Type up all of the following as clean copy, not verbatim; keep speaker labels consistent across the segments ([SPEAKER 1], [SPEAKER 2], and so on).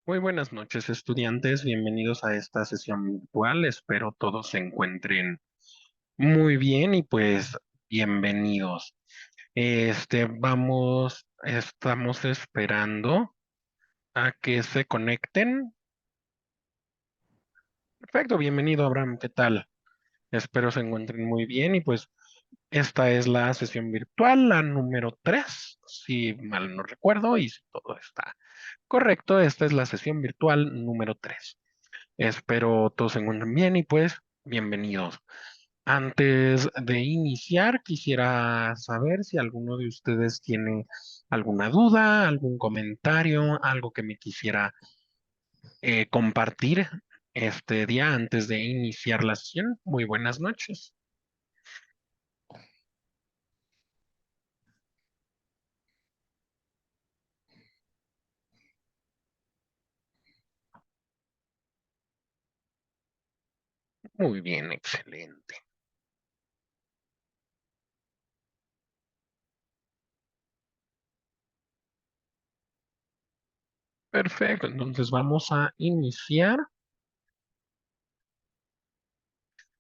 [SPEAKER 1] Muy buenas noches, estudiantes. Bienvenidos a esta sesión virtual. Espero todos se encuentren muy bien y pues bienvenidos. Estamos esperando a que se conecten. Perfecto, bienvenido, Abraham. ¿Qué tal? Espero se encuentren muy bien y pues esta es la sesión virtual, la número 3, si mal no recuerdo y si todo está correcto. Esta es la sesión virtual número 3. Espero todos se encuentren bien y pues bienvenidos. Antes de iniciar, quisiera saber si alguno de ustedes tiene alguna duda, algún comentario, algo que me quisiera compartir este día antes de iniciar la sesión. Muy buenas noches. Muy bien, excelente. Perfecto, entonces vamos a iniciar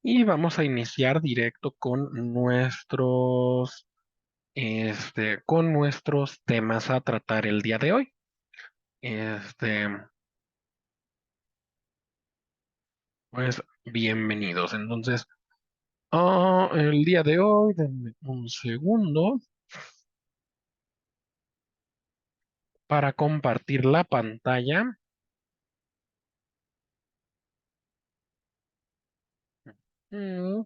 [SPEAKER 1] y vamos a iniciar directo con nuestros temas a tratar el día de hoy. Este, pues bienvenidos. Entonces, el día de hoy, denme un segundo para compartir la pantalla. Mm,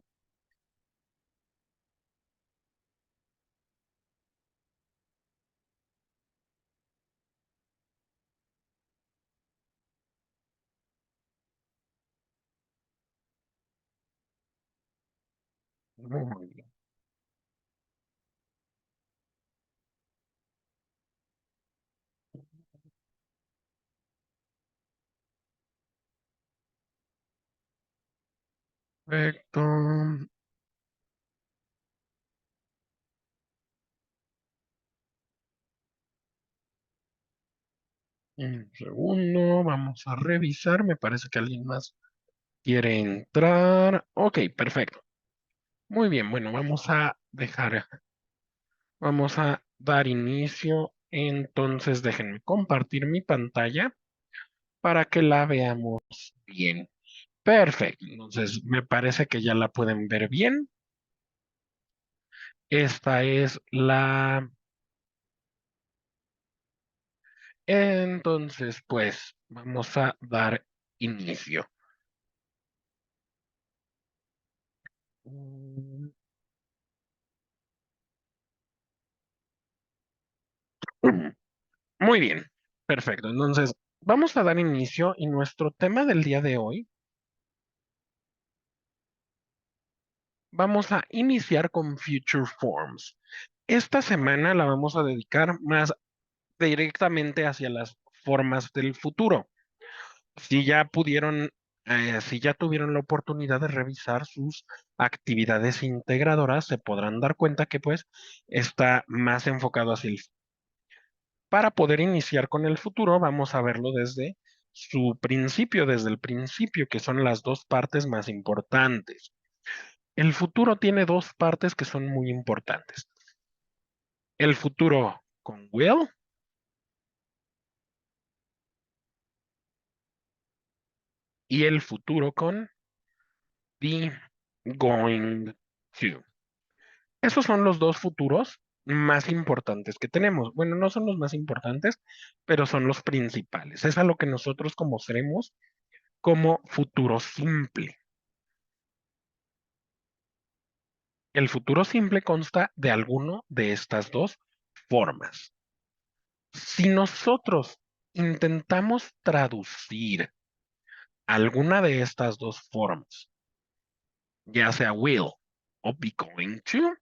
[SPEAKER 1] Muy bien. Perfecto. Un segundo, vamos a revisar. Me parece que alguien más quiere entrar. Ok, perfecto. Muy bien, bueno, vamos a dar inicio. Entonces, déjenme compartir mi pantalla para que la veamos bien. Perfecto, entonces me parece que ya la pueden ver bien. Esta es la... Entonces, pues vamos a dar inicio. Mm, Muy bien, perfecto. Entonces, vamos a dar inicio y nuestro tema del día de hoy, vamos a iniciar con Future Forms. Esta semana la vamos a dedicar más directamente hacia las formas del futuro. Si ya pudieron, si ya tuvieron la oportunidad de revisar sus actividades integradoras, se podrán dar cuenta que pues está más enfocado hacia el... Para poder iniciar con el futuro, vamos a verlo desde su principio, desde el principio, que son las dos partes más importantes. El futuro tiene dos partes que son muy importantes. El futuro con will y el futuro con be going to. Esos son los dos futuros más importantes que tenemos. Bueno, no son los más importantes, pero son los principales. Es a lo que nosotros conocemos como futuro simple. El futuro simple consta de alguno de estas dos formas. Si nosotros intentamos traducir alguna de estas dos formas, ya sea will o be going to,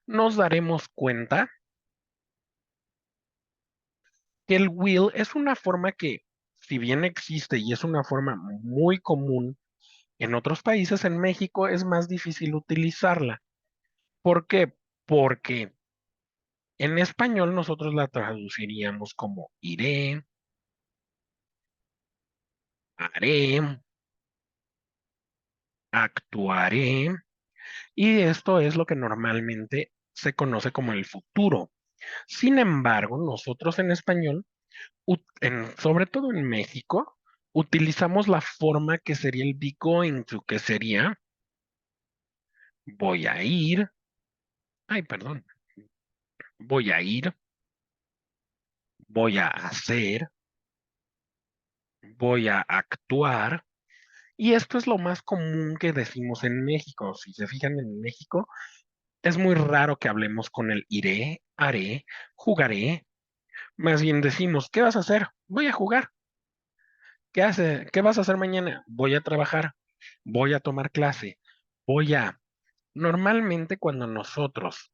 [SPEAKER 1] nos daremos cuenta que el will es una forma que, si bien existe y es una forma muy común en otros países, en México es más difícil utilizarla. ¿Por qué? Porque en español nosotros la traduciríamos como iré, haré, actuaré, y esto es lo que normalmente se conoce como el futuro. Sin embargo, nosotros en español, sobre todo en México, utilizamos la forma que sería el be going to, que sería voy a ir, ay, perdón, voy a ir, voy a hacer, voy a actuar. Y esto es lo más común que decimos en México. Si se fijan en México, es muy raro que hablemos con el iré, haré, jugaré. Más bien decimos, ¿qué vas a hacer? Voy a jugar. ¿Qué vas a hacer mañana? Voy a trabajar. Voy a tomar clase. Voy a... Normalmente cuando nosotros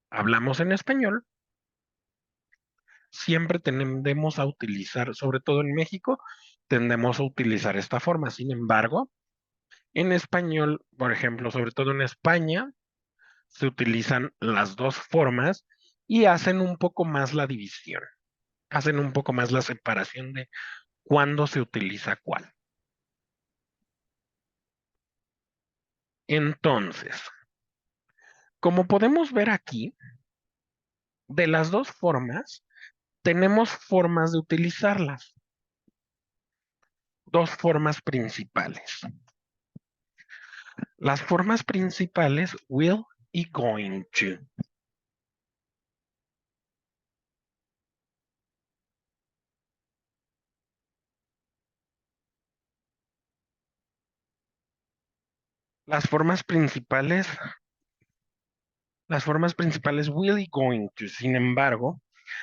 [SPEAKER 1] hablamos en español, siempre tendemos a utilizar, sobre todo en México, tendemos a utilizar esta forma. Sin embargo, en español, por ejemplo, sobre todo en España, se utilizan las dos formas y hacen un poco más la división, hacen un poco más la separación de cuándo se utiliza cuál. Entonces, como podemos ver aquí, de las dos formas, tenemos formas de utilizarlas, dos formas principales. Las formas principales, will y going to. Las formas principales, las formas principales will y going to. Sin embargo,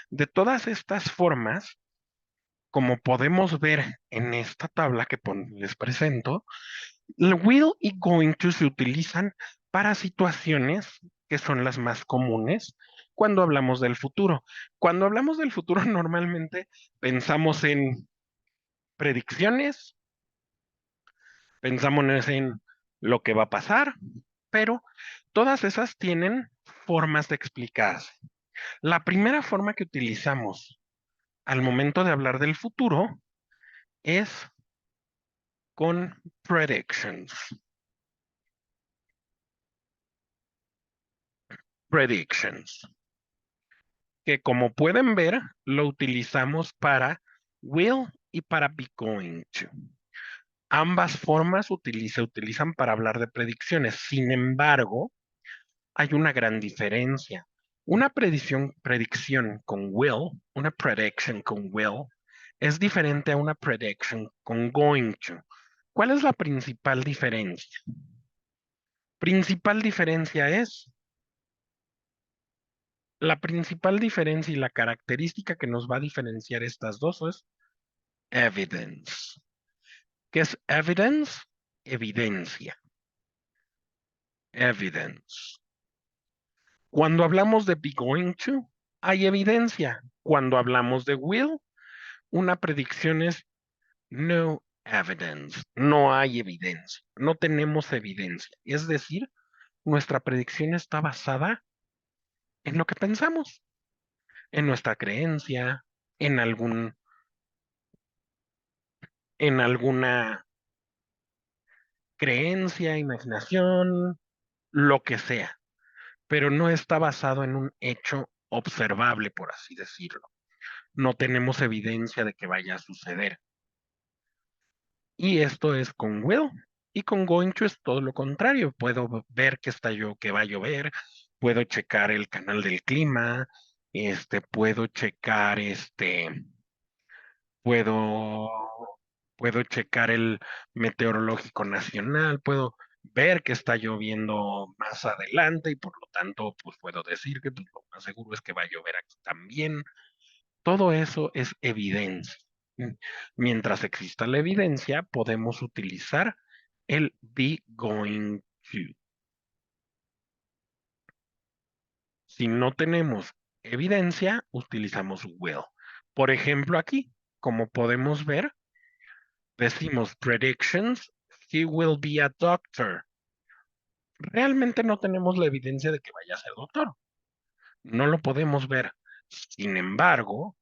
[SPEAKER 1] de todas estas formas, como podemos ver en esta tabla que les presento, el will y going to se utilizan para situaciones que son las más comunes cuando hablamos del futuro. Cuando hablamos del futuro, normalmente pensamos en predicciones, pensamos en lo que va a pasar, pero todas esas tienen formas de explicarse. La primera forma que utilizamos al momento de hablar del futuro es con predictions. Predictions, que como pueden ver, lo utilizamos para will y para be going to. Ambas formas se utilizan para hablar de predicciones. Sin embargo, hay una gran diferencia. Una predicción con will, una prediction con will, es diferente a una prediction con going to. ¿Cuál es la principal diferencia? Principal diferencia es La principal diferencia y la característica que nos va a diferenciar estas dos es evidence. ¿Qué es evidence? Evidencia. Evidence. Cuando hablamos de be going to, hay evidencia. Cuando hablamos de will, una predicción es no evidence. No hay evidencia. No tenemos evidencia. Es decir, nuestra predicción está basada en lo que pensamos, en nuestra creencia, en algún, en alguna creencia, imaginación, lo que sea, pero no está basado en un hecho observable, por así decirlo. No tenemos evidencia de que vaya a suceder. Y esto es con will. Y con going to es todo lo contrario. Puedo ver que va a llover, puedo checar el canal del clima, puedo checar puedo, puedo checar el meteorológico nacional, puedo ver que está lloviendo más adelante y por lo tanto, pues puedo decir que pues, lo más seguro es que va a llover aquí también. Todo eso es evidencia. Mm, Mientras exista la evidencia, podemos utilizar el be going to. Si no tenemos evidencia, utilizamos will. Por ejemplo, aquí, como podemos ver, decimos predictions, he will be a doctor. Realmente no tenemos la evidencia de que vaya a ser doctor. No lo podemos ver. Sin embargo,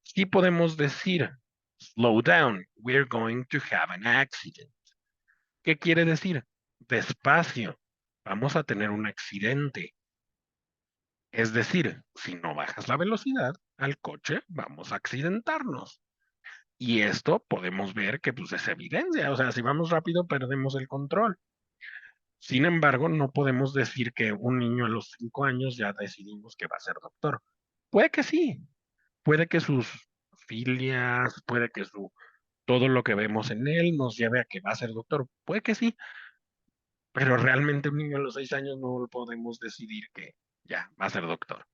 [SPEAKER 1] sí podemos decir Slow down, we're going to have an accident. ¿Qué quiere decir? Despacio, vamos a tener un accidente. Es decir, si no bajas la velocidad al coche, vamos a accidentarnos. Y esto podemos ver que pues es evidencia, o sea, si vamos rápido perdemos el control. Sin embargo, no podemos decir que un niño a los 5 años ya decidimos que va a ser doctor. Puede que sí, puede que sus filias, puede que todo lo que vemos en él nos lleve a que va a ser doctor. Puede que sí, pero realmente un niño a los 6 años no podemos decidir que ya va a ser doctor.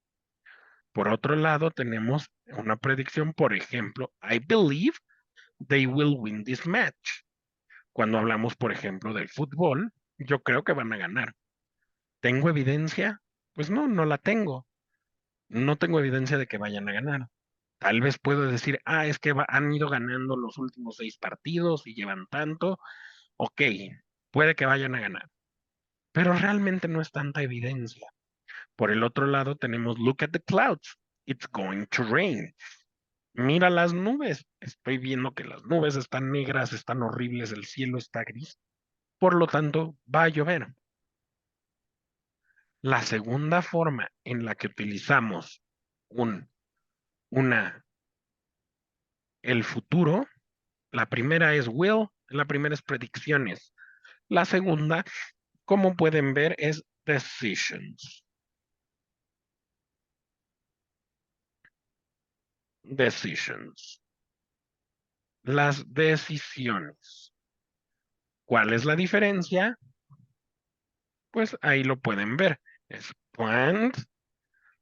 [SPEAKER 1] Por otro lado, tenemos una predicción, por ejemplo, I believe they will win this match. Cuando hablamos, por ejemplo, del fútbol, yo creo que van a ganar. ¿Tengo evidencia? Pues no, no la tengo. No tengo evidencia de que vayan a ganar. Tal vez puedo decir, es que han ido ganando los últimos 6 partidos y llevan tanto. Ok, puede que vayan a ganar. Pero realmente no es tanta evidencia. Por el otro lado tenemos Look at the clouds. It's going to rain. Mira las nubes. Estoy viendo que las nubes están negras, están horribles, el cielo está gris. Por lo tanto, va a llover. La segunda forma en la que utilizamos un, una, el futuro, la primera es will, la primera es predicciones. La segunda, como pueden ver, es decisions. Decisions. Las decisiones. ¿Cuál es la diferencia? Pues ahí lo pueden ver. Es planned.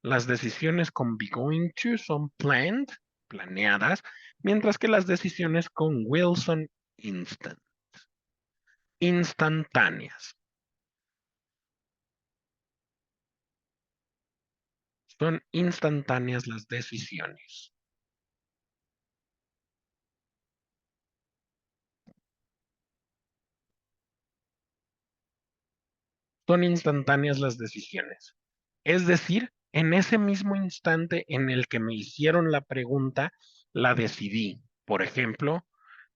[SPEAKER 1] Las decisiones con be going to son planned, planeadas, mientras que las decisiones con will son instant, instantáneas. Son instantáneas las decisiones. Son instantáneas las decisiones. Es decir, en ese mismo instante en el que me hicieron la pregunta, la decidí. Por ejemplo,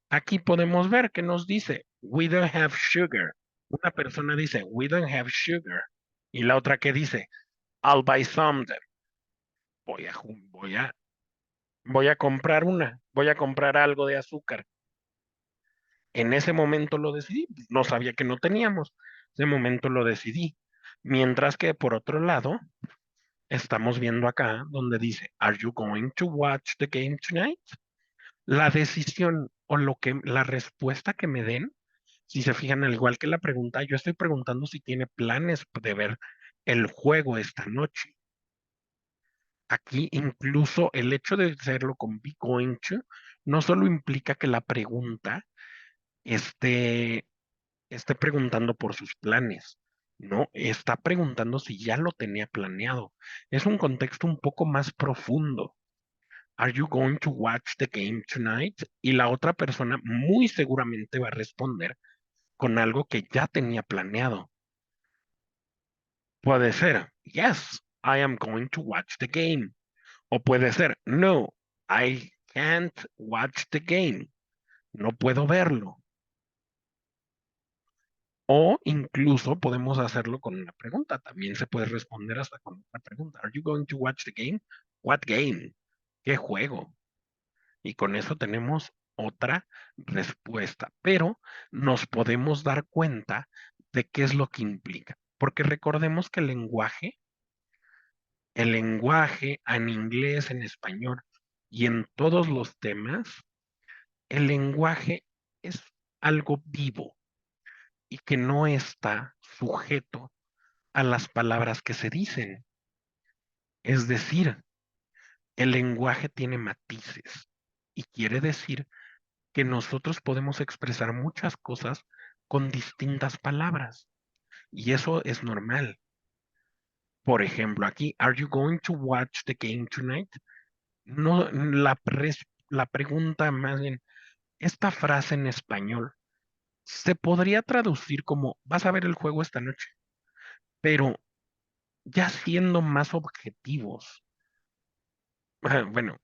[SPEAKER 1] aquí podemos ver que nos dice, we don't have sugar. Una persona dice, we don't have sugar. Y la otra que dice, I'll buy some. Voy a, voy a, voy a comprar voy a comprar algo de azúcar. En ese momento lo decidí, no sabía que no teníamos. Ese momento lo decidí. Mientras que por otro lado, estamos viendo acá donde dice, Are you going to watch the game tonight? La decisión o la respuesta que me den, si se fijan, al igual que la pregunta, yo estoy preguntando si tiene planes de ver el juego esta noche. Aquí incluso el hecho de hacerlo con be going to no solo implica que la pregunta esté, esté preguntando por sus planes, no, está preguntando si ya lo tenía planeado. Es un contexto un poco más profundo. Are you going to watch the game tonight? Y la otra persona muy seguramente va a responder con algo que ya tenía planeado. Puede ser, yes, I am going to watch the game. O puede ser, no, I can't watch the game. No puedo verlo. O incluso podemos hacerlo con una pregunta. También se puede responder hasta con una pregunta. Are you going to watch the game? What game? ¿Qué juego? Y con eso tenemos otra respuesta. Pero nos podemos dar cuenta de qué es lo que implica. Porque recordemos que el lenguaje en inglés, en español y en todos los temas, el lenguaje es algo vivo y que no está sujeto a las palabras que se dicen. Es decir, el lenguaje tiene matices y quiere decir que nosotros podemos expresar muchas cosas con distintas palabras y eso es normal. Por ejemplo, aquí, ¿Are you going to watch the game tonight? No, la pregunta más bien, esta frase en español se podría traducir como vas a ver el juego esta noche, pero ya siendo más objetivos, bueno,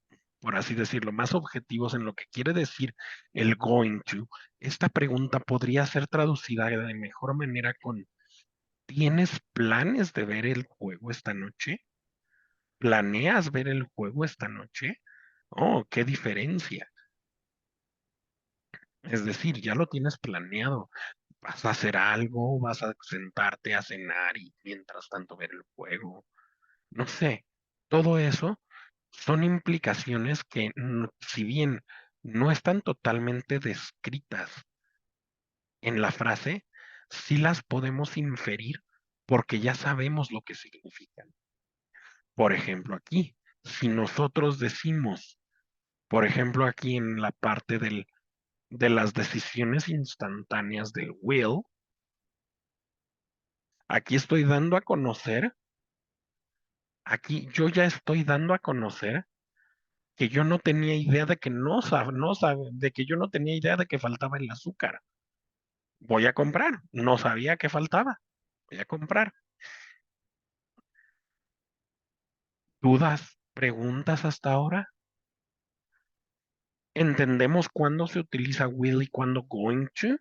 [SPEAKER 1] por así decirlo, más objetivos en lo que quiere decir el going to, esta pregunta podría ser traducida de mejor manera con ¿tienes planes de ver el juego esta noche? ¿Planeas ver el juego esta noche? Oh, qué diferencia. Es decir, ya lo tienes planeado. ¿Vas a hacer algo? ¿Vas a sentarte a cenar y mientras tanto ver el juego? No sé. Todo eso son implicaciones que, si bien no están totalmente descritas en la frase, sí las podemos inferir porque ya sabemos lo que significan. Por ejemplo, aquí, si nosotros decimos, por ejemplo, aquí en la parte de las decisiones instantáneas del will, aquí estoy dando a conocer, aquí yo ya estoy dando a conocer que yo no tenía idea de que de que yo no tenía idea de que faltaba el azúcar. Voy a comprar, no sabía que faltaba. Voy a comprar. ¿Dudas, preguntas hasta ahora? ¿Entendemos cuándo se utiliza will y cuándo going to?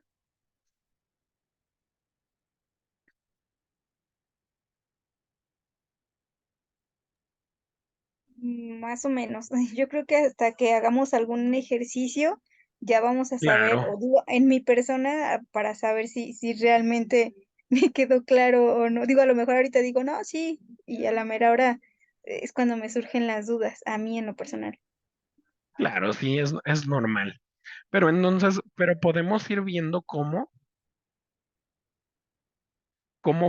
[SPEAKER 2] Más o menos. Yo creo que hasta que hagamos algún ejercicio, ya vamos a saber,
[SPEAKER 1] Claro,
[SPEAKER 2] o digo, en mi persona, para saber si realmente me quedó claro o no. Digo, a lo mejor ahorita digo: "No, sí", y a la mera hora es cuando me surgen las dudas, a mí en lo personal.
[SPEAKER 1] claro, sí, es normal. Pero entonces, pero podemos ir viendo cómo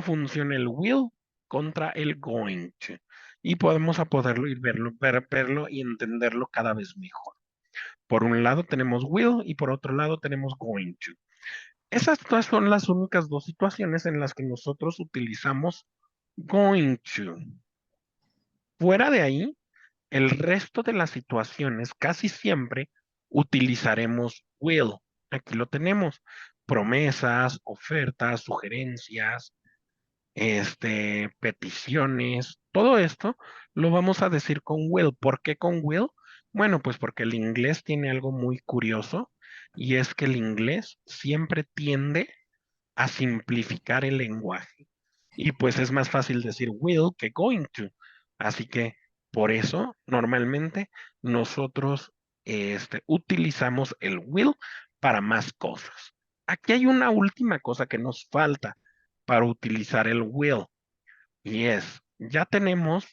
[SPEAKER 1] funciona el will contra el going to. Y podemos a poderlo ir verlo y entenderlo cada vez mejor. Por un lado tenemos will y por otro lado tenemos going to. Esas dos son las únicas dos situaciones en las que nosotros utilizamos going to. Fuera de ahí, el resto de las situaciones casi siempre utilizaremos will. Aquí lo tenemos. Promesas, ofertas, sugerencias, peticiones, todo esto lo vamos a decir con will. ¿Por qué con will? Bueno, pues porque el inglés tiene algo muy curioso y es que el inglés siempre tiende a simplificar el lenguaje. Y pues es más fácil decir will que going to. Así que por eso normalmente nosotros utilizamos el will para más cosas. Aquí hay una última cosa que nos falta para utilizar el will y es, ya tenemos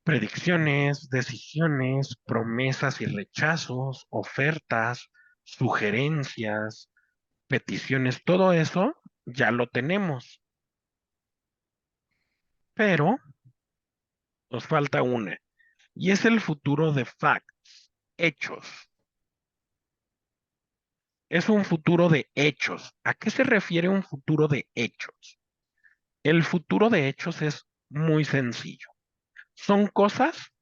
[SPEAKER 1] predicciones, decisiones, promesas y rechazos, ofertas, sugerencias, peticiones, todo eso ya lo tenemos, pero nos falta una, y es el futuro de facts, hechos. Es un futuro de hechos. ¿A qué se refiere un futuro de hechos? El futuro de hechos es muy sencillo. Son cosas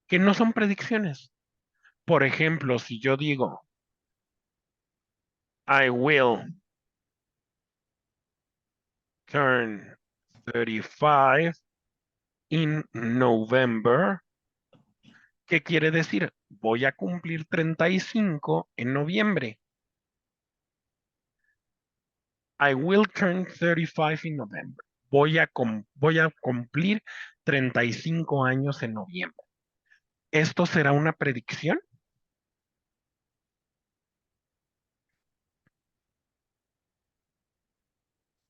[SPEAKER 1] que no son predicciones. Por ejemplo, si yo digo, I will turn 35 in November, ¿qué quiere decir? Voy a cumplir 35 en noviembre. I will turn 35 in November. Voy a cumplir 35 años en noviembre. ¿Esto será una predicción?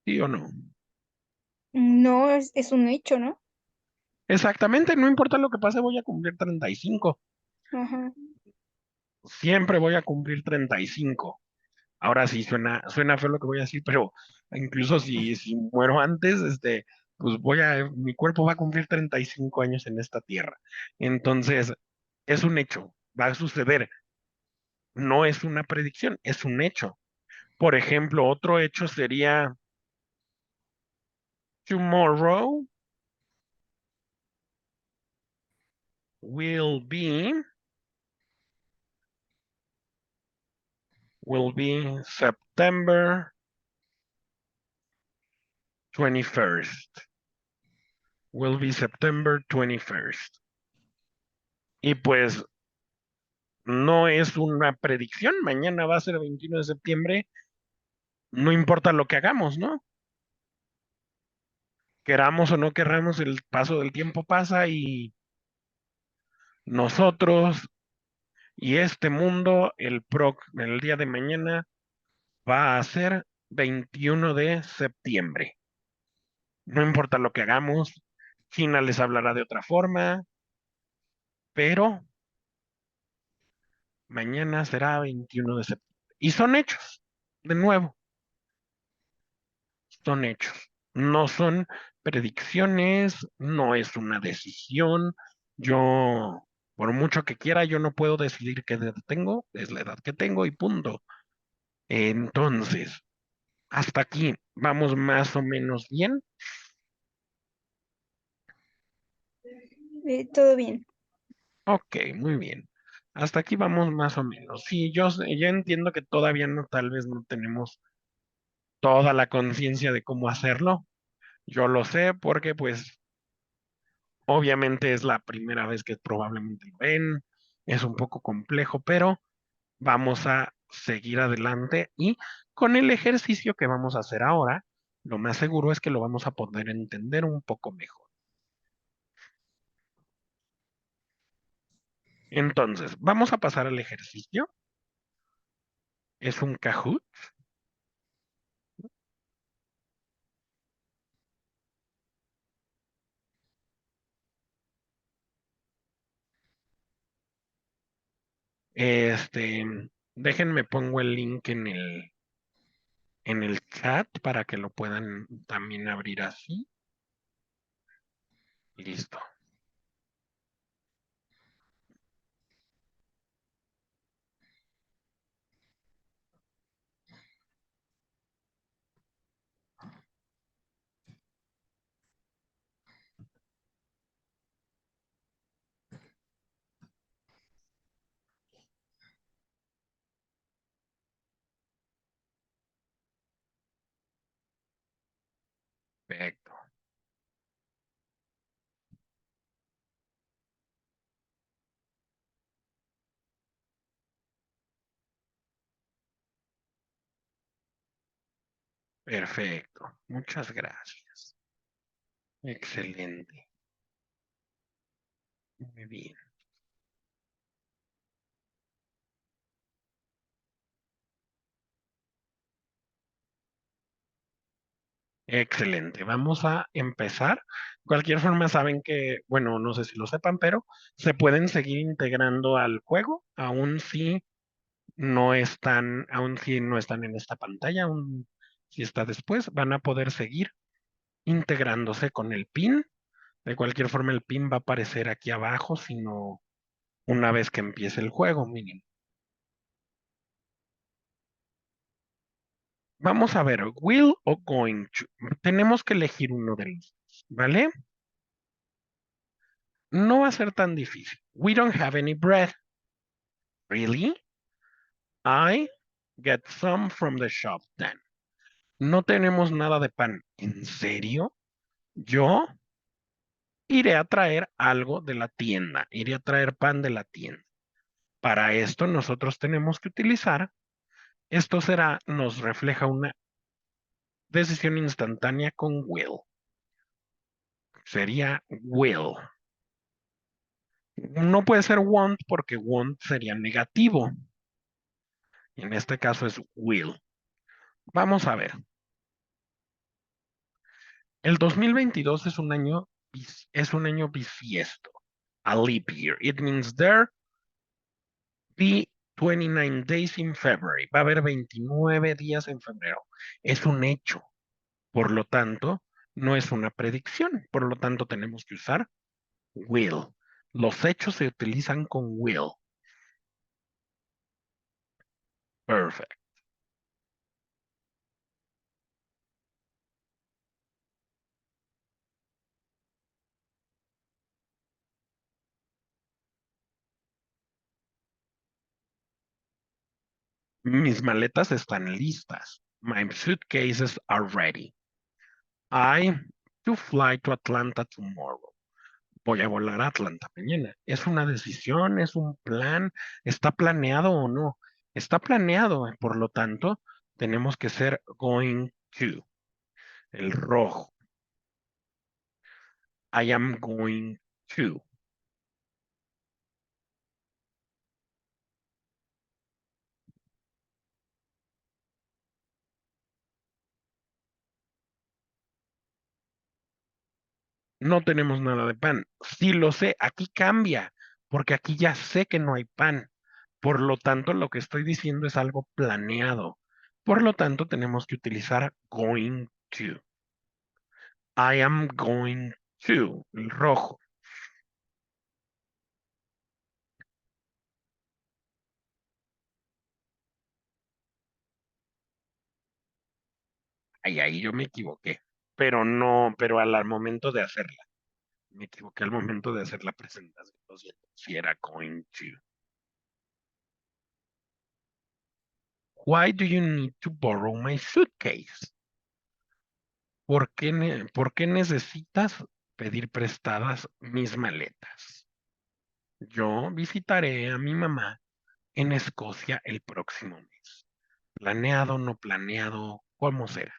[SPEAKER 1] ¿Sí o no?
[SPEAKER 2] No, es un hecho, ¿no?
[SPEAKER 1] Exactamente, no importa lo que pase, voy a cumplir 35.
[SPEAKER 2] Ajá.
[SPEAKER 1] Siempre voy a cumplir 35. Ahora sí suena feo lo que voy a decir, pero incluso si muero antes, pues mi cuerpo va a cumplir 35 años en esta tierra. Entonces, es un hecho, va a suceder. No es una predicción, es un hecho. Por ejemplo, otro hecho sería tomorrow will be September 21st. Will be September 21st. Y pues no es una predicción, mañana va a ser 21 de septiembre, no importa lo que hagamos, ¿no? Queramos o no queramos, el paso del tiempo pasa y nosotros y este mundo, el día de mañana, va a ser 21 de septiembre. No importa lo que hagamos, China les hablará de otra forma, pero mañana será 21 de septiembre. Y son hechos, de nuevo, son hechos. No son predicciones, no es una decisión. Yo, por mucho que quiera, yo no puedo decidir qué edad tengo, es la edad que tengo y punto. Entonces, hasta aquí vamos más o menos bien.
[SPEAKER 2] Todo bien.
[SPEAKER 1] Ok, muy bien. Hasta aquí vamos más o menos. Sí, yo entiendo que todavía no, tal vez no tenemos toda la conciencia de cómo hacerlo. Yo lo sé porque pues obviamente es la primera vez que probablemente lo ven. Es un poco complejo, pero vamos a seguir adelante y con el ejercicio que vamos a hacer ahora, lo más seguro es que lo vamos a poder entender un poco mejor. Entonces, vamos a pasar al ejercicio. Es un Kahoot. Este, déjenme pongo el link en el chat para que lo puedan también abrir así. Listo. Perfecto. Perfecto. Muchas gracias. Excelente. Muy bien. Excelente. Vamos a empezar. Cualquier forma saben que, bueno, no sé si lo sepan, pero se pueden seguir integrando al juego, aún si no están en esta pantalla, aún si está después, van a poder seguir integrándose con el pin. De cualquier forma, el pin va a aparecer aquí abajo, sino una vez que empiece el juego, miren. Vamos a ver, will o going to. Tenemos que elegir uno de los dos, ¿vale? No va a ser tan difícil. We don't have any bread. Really? I get some from the shop then. No tenemos nada de pan. ¿En serio? Yo iré a traer algo de la tienda. Iré a traer pan de la tienda. Para esto nosotros tenemos que utilizar, nos refleja una decisión instantánea con will. Sería will. No puede ser want porque want sería negativo. En este caso es will. Vamos a ver. El 2022 es un año bisiesto. A leap year. It means there be 29 days in February. Va a haber 29 días en febrero. Es un hecho. Por lo tanto, no es una predicción. Por lo tanto, tenemos que usar will. Los hechos se utilizan con will. Perfect. Mis maletas están listas. My suitcases are ready. I to fly to Atlanta tomorrow. voy a volar a Atlanta mañana. Es una decisión, es un plan, está planeado o no. Está planeado, por lo tanto, tenemos que ser going to, el rojo. I am going to. No tenemos nada de pan. Sí lo sé, aquí cambia, porque aquí ya sé que no hay pan. Por lo tanto, lo que estoy diciendo es algo planeado. Por lo tanto, tenemos que utilizar going to. I am going to, el rojo. Ahí yo me equivoqué, pero no, pero al momento de hacerla, me equivoqué al momento de hacer la presentación. Lo siento, si era going to. Why do you need to borrow my suitcase? ¿Por qué necesitas pedir prestadas mis maletas? Yo visitaré a mi mamá en Escocia el próximo mes. Planeado, no planeado, ¿cómo será?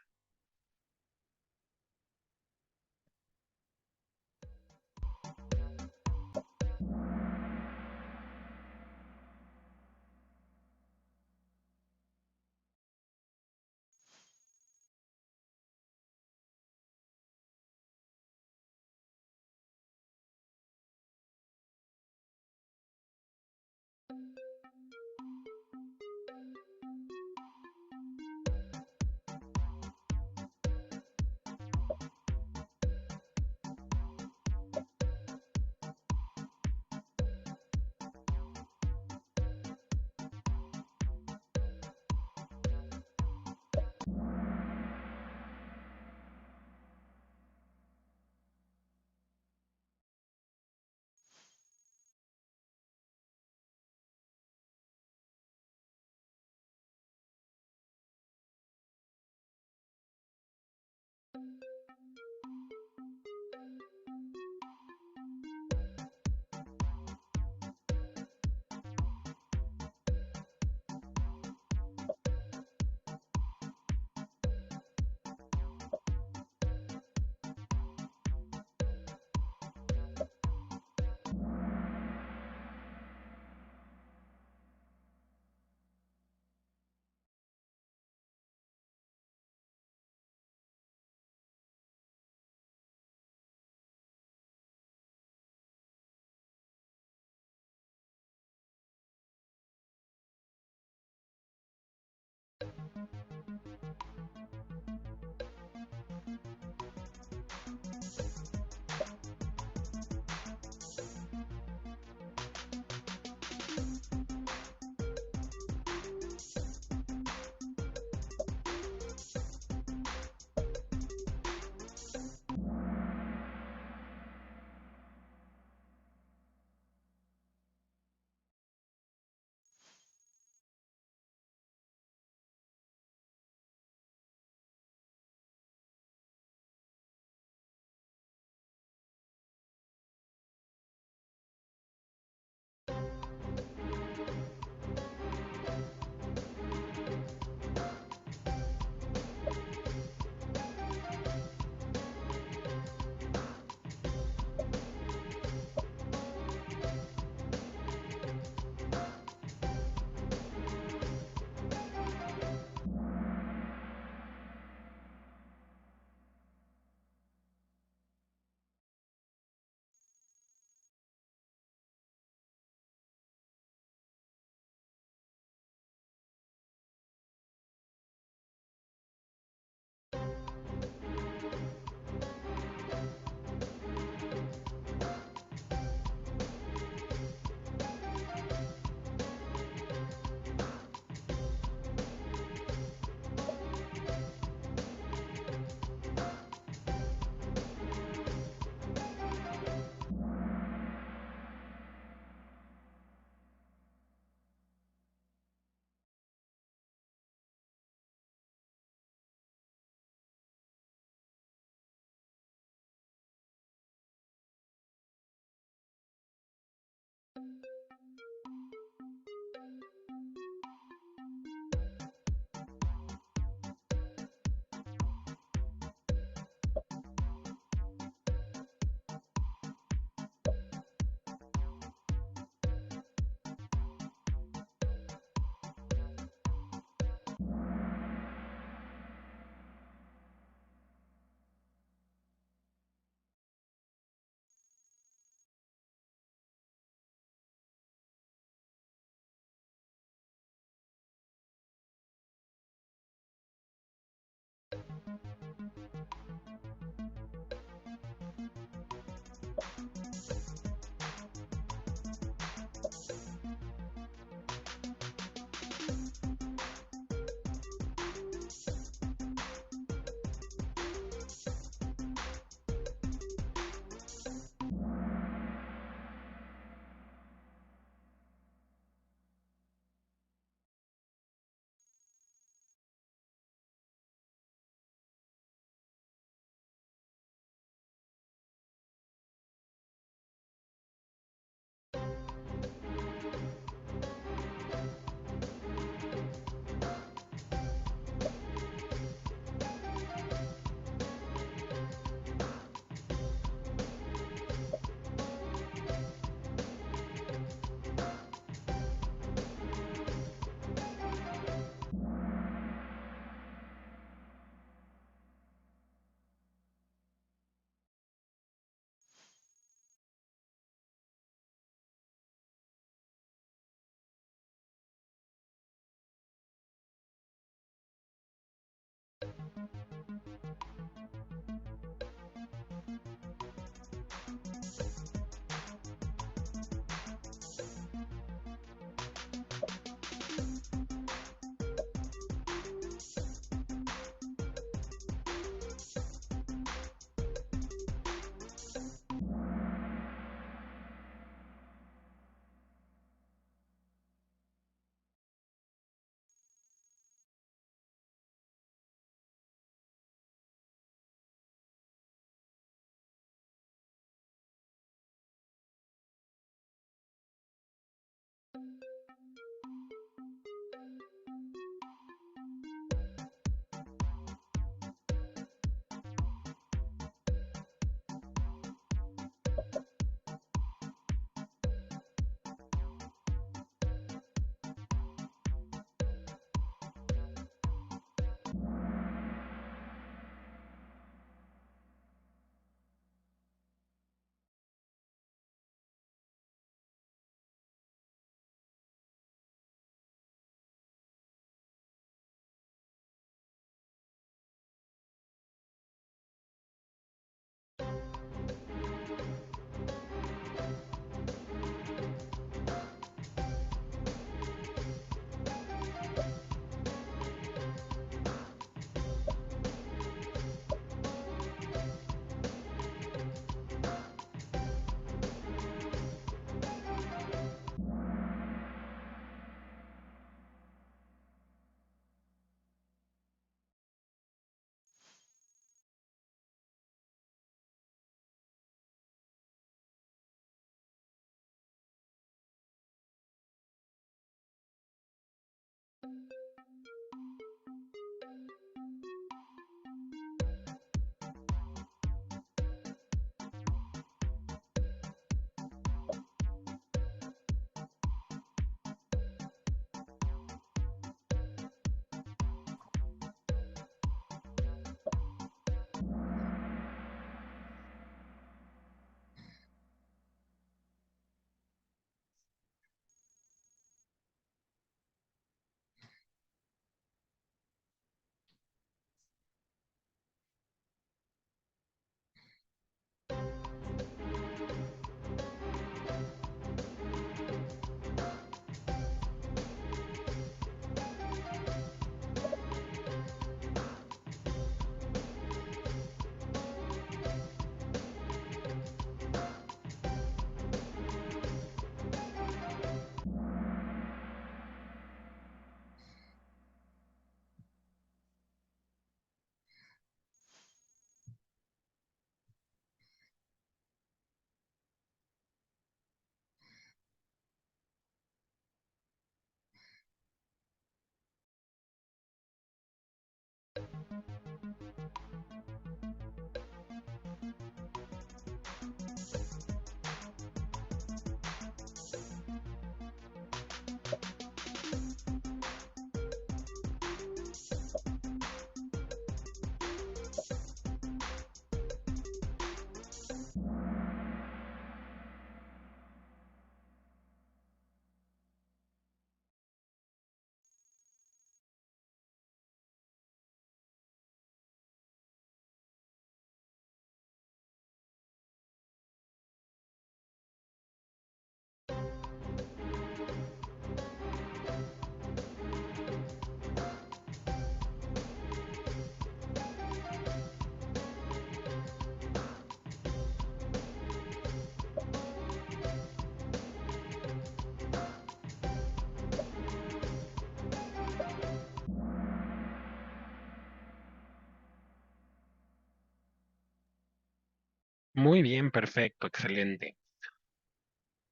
[SPEAKER 1] Muy bien, perfecto, excelente.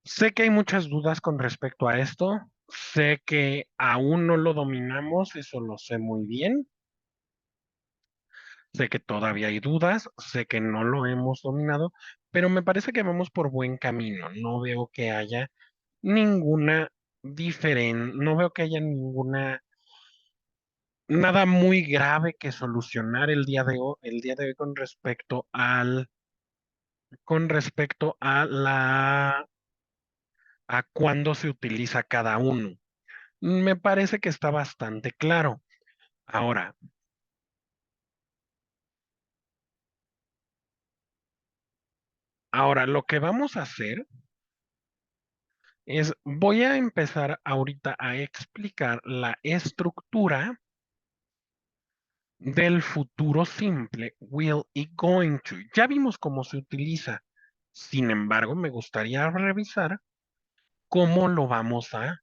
[SPEAKER 1] Sé que hay muchas dudas con respecto a esto. Sé que aún no lo dominamos, eso lo sé muy bien. Sé que todavía hay dudas, sé que no lo hemos dominado, pero me parece que vamos por buen camino. No veo que haya ninguna no veo que haya nada muy grave que solucionar el día de hoy con respecto a a cuándo se utiliza cada uno. Me parece que está bastante claro. Ahora, ahora lo que vamos a hacer es, voy a empezar ahorita a explicar la estructura del futuro simple will y going to. Ya vimos cómo se utiliza. Sin embargo, me gustaría revisar cómo lo vamos a,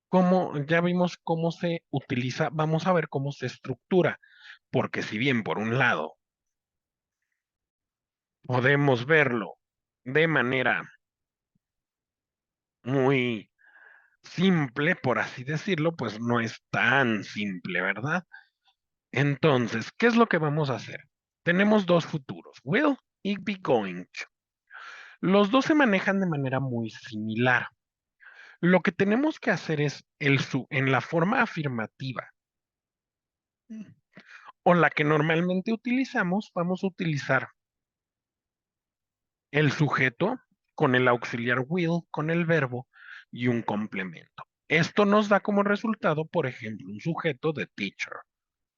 [SPEAKER 1] cómo, ya vimos cómo se utiliza, vamos a ver cómo se estructura. Porque si bien por un lado podemos verlo de manera muy simple, por así decirlo, pues no es tan simple, ¿verdad? Entonces, ¿qué es lo que vamos a hacer? Tenemos dos futuros, will y be going to. Los dos se manejan de manera muy similar. Lo que tenemos que hacer es en la forma afirmativa o la que normalmente utilizamos, vamos a utilizar el sujeto con el auxiliar will, con el verbo y un complemento. Esto nos da como resultado, por ejemplo, un sujeto de teacher,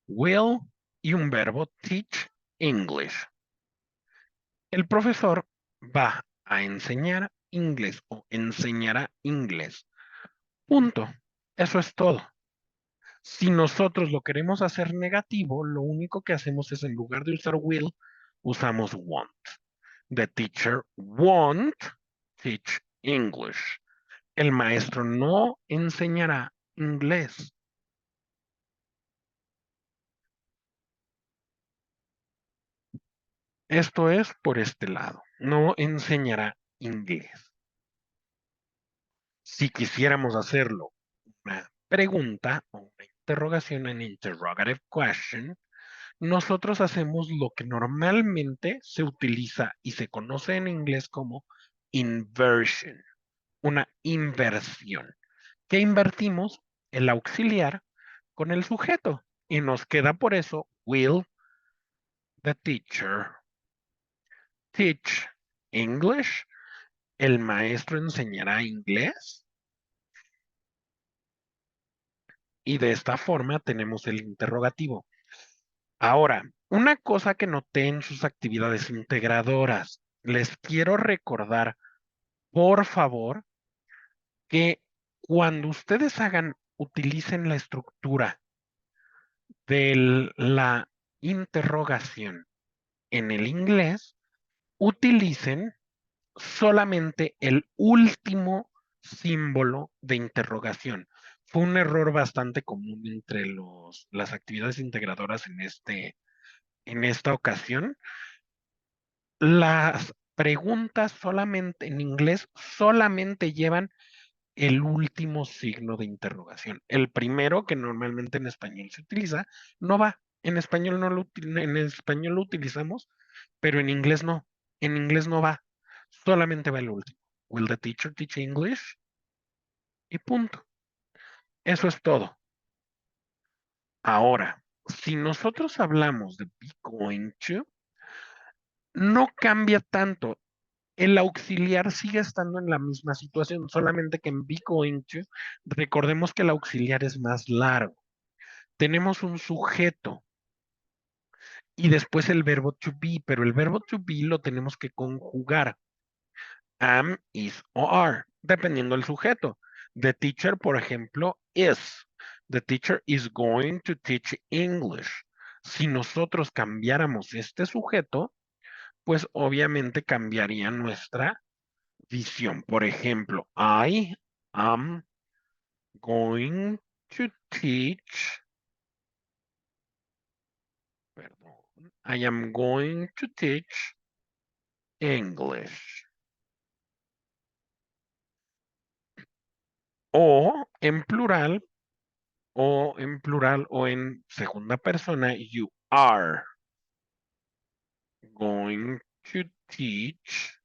[SPEAKER 1] will y un verbo teach English. El profesor va a enseñar inglés o enseñará inglés. Punto. Eso es todo. Si nosotros lo queremos hacer negativo, lo único que hacemos es en lugar de usar will, usamos want. The teacher won't teach English. El maestro no enseñará inglés. Esto es por este lado. No enseñará inglés. Si quisiéramos hacerlo una pregunta o una interrogación en interrogative question, nosotros hacemos lo que normalmente se utiliza y se conoce en inglés como inversion, una inversión. ¿Qué invertimos? El auxiliar con el sujeto. Y nos queda por eso, will the teacher teach English? ¿El maestro enseñará inglés? Y de esta forma tenemos el interrogativo. Ahora, una cosa que noté en sus actividades integradoras, les quiero recordar, por favor, que cuando ustedes utilicen la estructura de la interrogación en el inglés, utilicen solamente el último símbolo de interrogación. Fue un error bastante común entre las actividades integradoras en esta ocasión. Las preguntas solamente en inglés solamente llevan el último signo de interrogación. El primero, que normalmente en español se utiliza, no va. En español no en español lo utilizamos, pero en inglés no. En inglés no va. Solamente va el último. Will the teacher teach English? Y punto. Eso es todo. Ahora, si nosotros hablamos de be going to, no cambia tanto. El auxiliar sigue estando en la misma situación, solamente que en be going to, recordemos que el auxiliar es más largo. Tenemos un sujeto y después el verbo to be, pero el verbo to be lo tenemos que conjugar. Am, is o are, dependiendo del sujeto. The teacher, por ejemplo, is. The teacher is going to teach English. Si nosotros cambiáramos este sujeto, pues obviamente cambiaría nuestra visión. Por ejemplo, I am going to teach, perdón, I am going to teach English. O en plural, o en segunda persona, you are going to teach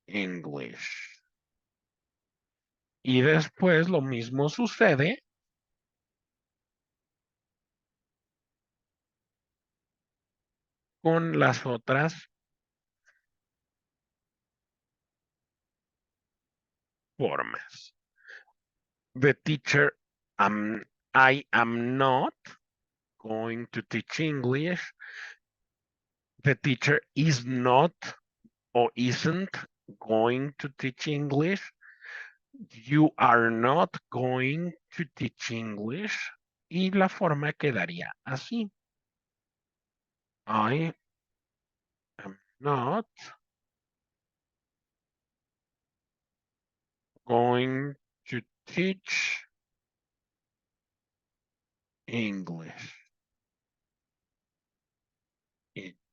[SPEAKER 1] English. Y después lo mismo sucede con las otras formas. The teacher, I am not going to teach English. The teacher is not or isn't going to teach English. You are not going to teach English. Y la forma quedaría así. I am not going to teach English.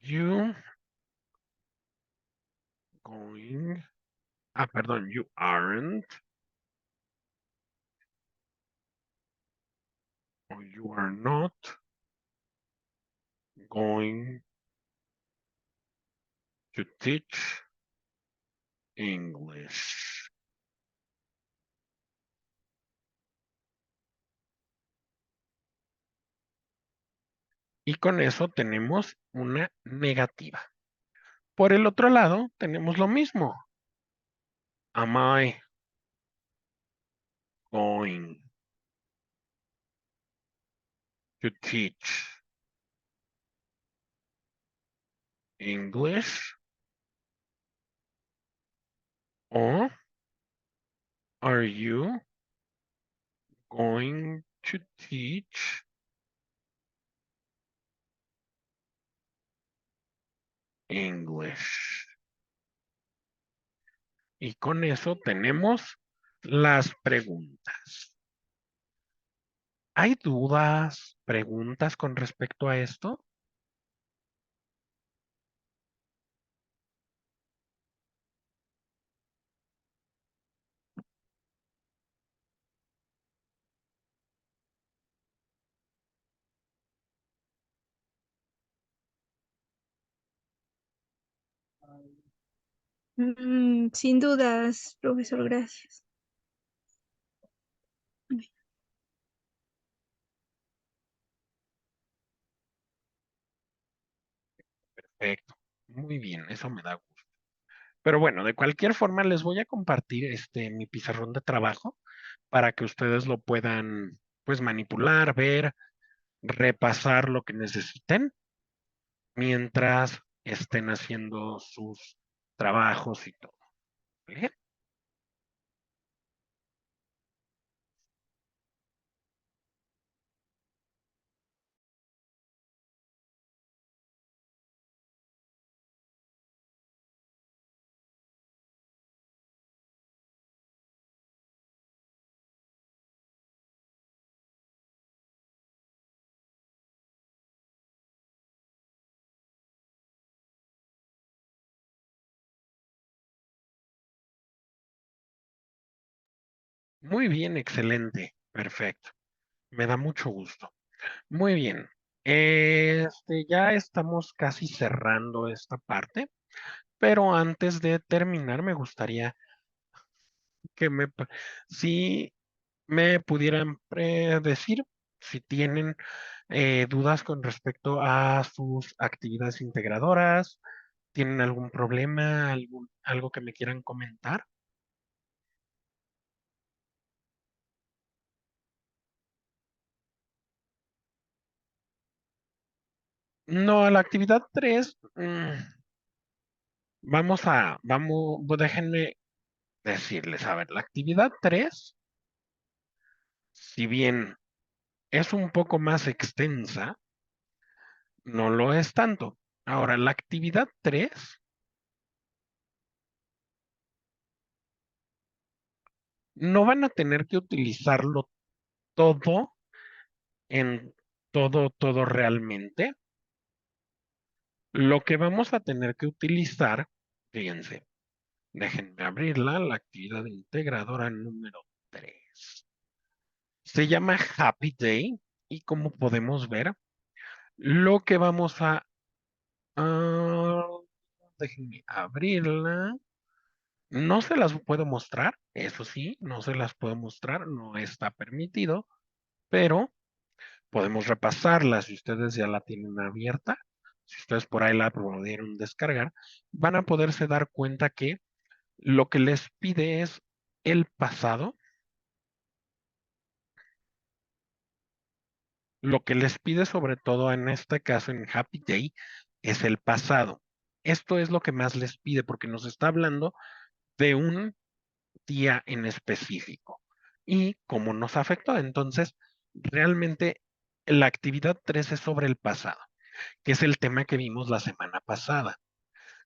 [SPEAKER 1] You going. Ah, perdón, you aren't. Or you are not going to teach English. Y con eso tenemos una negativa. Por el otro lado, tenemos lo mismo. Am I going to teach English? Or are you going to teach English? Y con eso tenemos las preguntas. ¿Hay dudas, preguntas con respecto a esto?
[SPEAKER 2] Sin dudas, profesor, gracias.
[SPEAKER 1] Perfecto. Muy bien, eso me da gusto. Pero bueno, de cualquier forma les voy a compartir mi pizarrón de trabajo para que ustedes lo puedan pues manipular, ver, repasar lo que necesiten mientras estén haciendo sus trabajos y todo. ¿Vale? Muy bien, excelente, perfecto. Me da mucho gusto. Muy bien. Ya estamos casi cerrando esta parte, pero antes de terminar me gustaría que si me pudieran decir si tienen dudas con respecto a sus actividades integradoras, tienen algún problema, algo que me quieran comentar. No, la actividad 3, déjenme decirles, a ver, la actividad 3, si bien es un poco más extensa, no lo es tanto. Ahora, la actividad 3 no van a tener que utilizarlo todo en todo realmente. Lo que vamos a tener que utilizar, fíjense, déjenme abrirla, la actividad integradora número 3. Se llama Happy Day y como podemos ver, lo que vamos a déjenme abrirla. No se las puedo mostrar, eso sí, no se las puedo mostrar, no está permitido, pero podemos repasarla si ustedes ya la tienen abierta. Si ustedes por ahí la pudieron descargar, van a poderse dar cuenta que lo que les pide es el pasado. Lo que les pide sobre todo en este caso en Happy Day es el pasado. Esto es lo que más les pide porque nos está hablando de un día en específico. Y como nos afectó, entonces realmente la actividad 3 es sobre el pasado, que es el tema que vimos la semana pasada.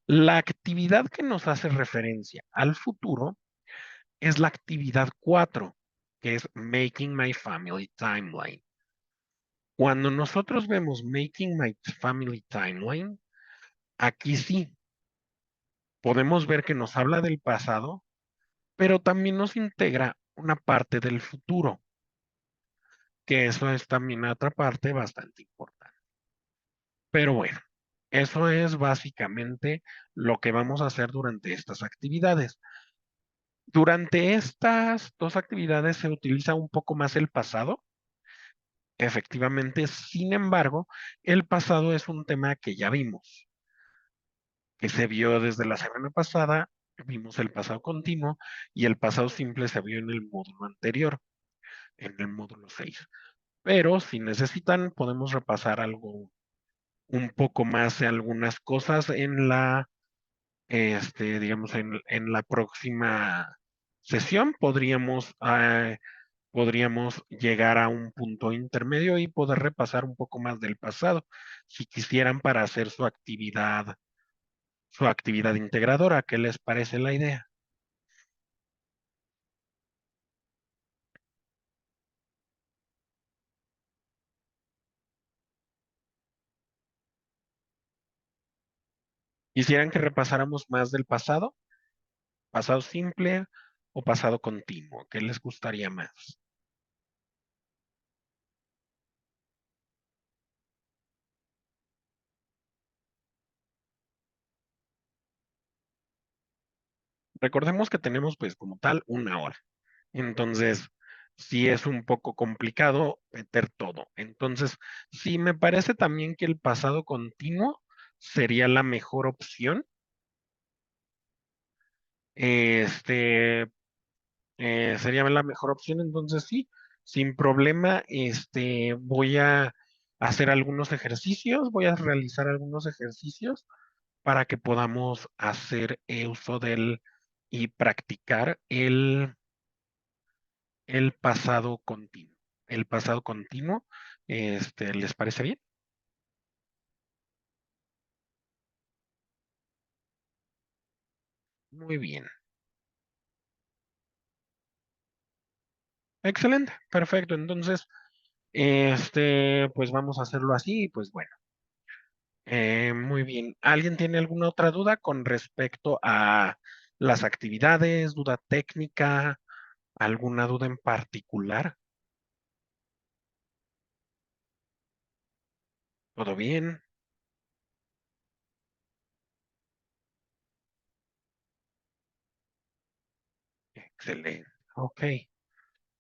[SPEAKER 1] La actividad que nos hace referencia al futuro es la actividad 4, que es Making My Family Timeline. Cuando nosotros vemos Making My Family Timeline, aquí sí, podemos ver que nos habla del pasado, pero también nos integra una parte del futuro, que eso es también otra parte bastante importante. Pero bueno, eso es básicamente lo que vamos a hacer durante estas actividades. Durante estas dos actividades se utiliza un poco más el pasado, efectivamente, sin embargo, el pasado es un tema que ya vimos, que se vio desde la semana pasada, vimos el pasado continuo y el pasado simple se vio en el módulo anterior, en el módulo 6. Pero si necesitan, podemos repasar algo un poco más de algunas cosas en la, digamos, en la próxima sesión. Podríamos llegar a un punto intermedio y poder repasar un poco más del pasado, si quisieran para hacer su actividad integradora. ¿Qué les parece la idea? ¿Quisieran que repasáramos más del pasado? ¿Pasado simple o pasado continuo? ¿Qué les gustaría más? Recordemos que tenemos pues como tal una hora. Entonces, sí es un poco complicado meter todo. Entonces, sí me parece también que el pasado continuo sería la mejor opción. Este, sería la mejor opción. Entonces, sí, sin problema, voy a hacer algunos ejercicios, voy a realizar algunos ejercicios para que podamos hacer uso del y practicar el pasado continuo. El pasado continuo, ¿les parece bien? Muy bien. Excelente, perfecto. Entonces, pues vamos a hacerlo así, y pues bueno, muy bien. ¿Alguien tiene alguna otra duda con respecto a las actividades, duda técnica, alguna duda en particular? ¿Todo bien? Excelente. Ok.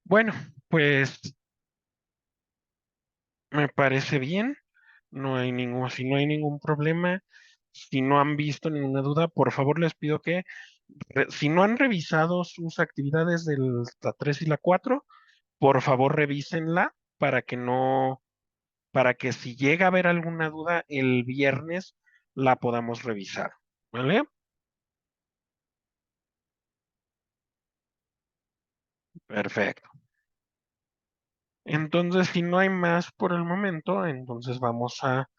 [SPEAKER 1] Bueno, pues me parece bien. Si no hay ningún problema, si no han visto ninguna duda, por favor les pido que, si no han revisado sus actividades de la 3 y la 4, por favor revísenla para que no, para que si llega a haber alguna duda el viernes la podamos revisar. ¿Vale? Perfecto. Entonces, si no hay más por el momento, entonces vamos a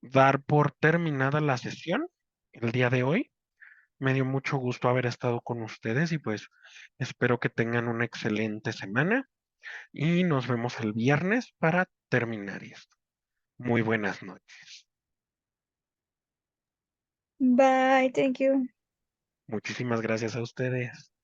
[SPEAKER 1] dar por terminada la sesión el día de hoy. Me dio mucho gusto haber estado con ustedes y pues espero que tengan una excelente semana y nos vemos el viernes para terminar esto. Muy buenas noches.
[SPEAKER 2] Bye, thank you.
[SPEAKER 1] Muchísimas gracias a ustedes.